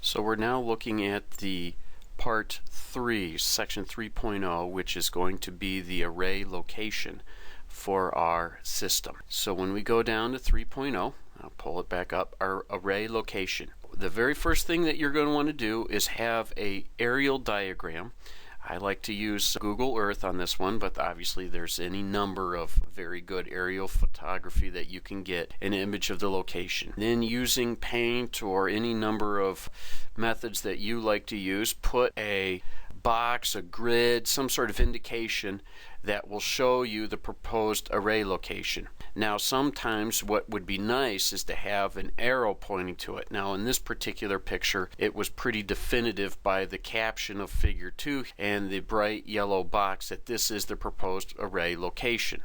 So we're now looking at the part 3, section 3.0, which is going to be the array location for our system. So when we go down to 3.0, I'll pull it back up, our array location. The very first thing that you're going to want to do is have an aerial diagram. I like to use Google Earth on this one, but obviously there's any number of very good aerial photography that you can get an image of the location. Then using paint or any number of methods that you like to use, put a box, a grid, some sort of indication that will show you the proposed array location. Now sometimes what would be nice is to have an arrow pointing to it. Now in this particular picture it was pretty definitive by the caption of figure 2 and the bright yellow box that this is the proposed array location.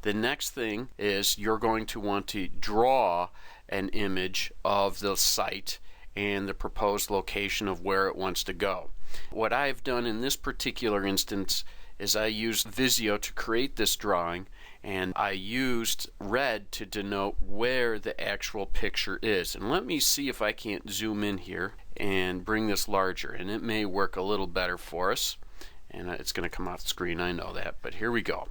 The next thing is you're going to want to draw an image of the site and the proposed location of where it wants to go. What I've done in this particular instance is I used Visio to create this drawing, and I used red to denote where the actual picture is. And let me see if I can't zoom in here and bring this larger, and it may work a little better for us. And it's going to come off the screen, I know that, but here we go.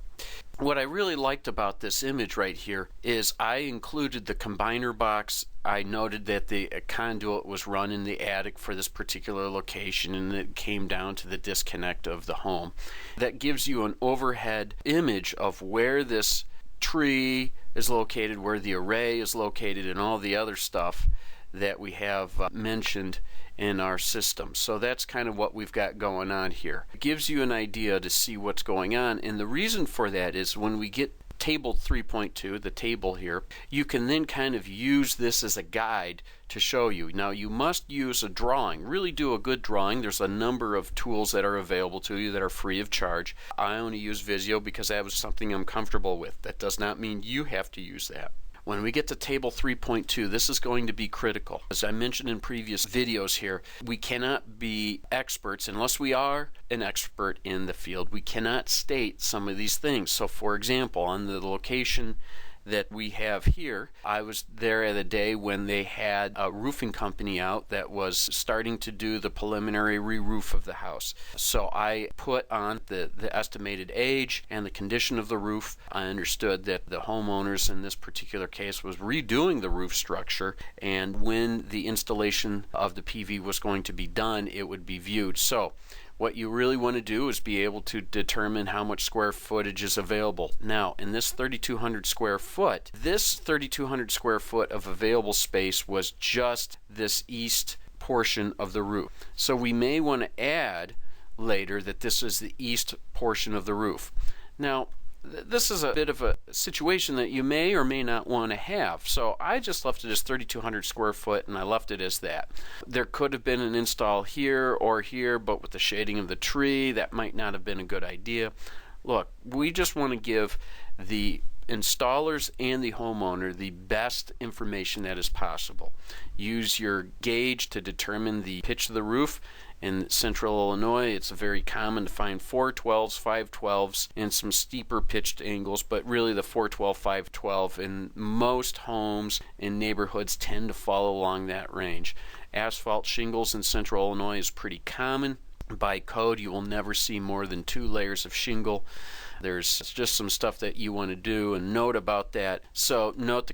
What I really liked about this image right here is I included the combiner box. I noted that the conduit was run in the attic for this particular location, and it came down to the disconnect of the home. That gives you an overhead image of where this tree is located, where the array is located, and all the other stuff that we have mentioned in our system. So that's kind of what we've got going on here. It gives you an idea to see what's going on, and the reason for that is when we get table 3.2, the table here, you can then kind of use this as a guide to show you. Now you must use a drawing, really do a good drawing. There's a number of tools that are available to you that are free of charge. I only use Visio because that was something I'm comfortable with. That does not mean you have to use that. When we get to table 3.2, this is going to be critical. As I mentioned in previous videos here, we cannot be experts unless we are an expert in the field. We cannot state some of these things. So for example, on the location that we have here, I was there at a day when they had a roofing company out that was starting to do the preliminary re-roof of the house. So I put on the estimated age and the condition of the roof. I understood that the homeowners in this particular case was redoing the roof structure, and when the installation of the PV was going to be done, it would be viewed. So what you really want to do is be able to determine how much square footage is available. Now, in this 3,200 square foot, this 3,200 square foot of available space was just this east portion of the roof. So we may want to add later that this is the east portion of the roof. Now, this is a bit of a situation that you may or may not want to have. So I just left it as 3,200 square foot, and I left it as that. There could have been an install here or here, but with the shading of the tree, that might not have been a good idea. Look, we just want to give the installers and the homeowner the best information that is possible. Use your gauge to determine the pitch of the roof. In central Illinois, it's very common to find 412s, 512s, and some steeper pitched angles, but really the 412, 512 in most homes and neighborhoods tend to follow along that range. Asphalt shingles in central Illinois is pretty common. By code, you will never see more than 2 layers of shingle. There's just some stuff that you want to do and note about that. So note the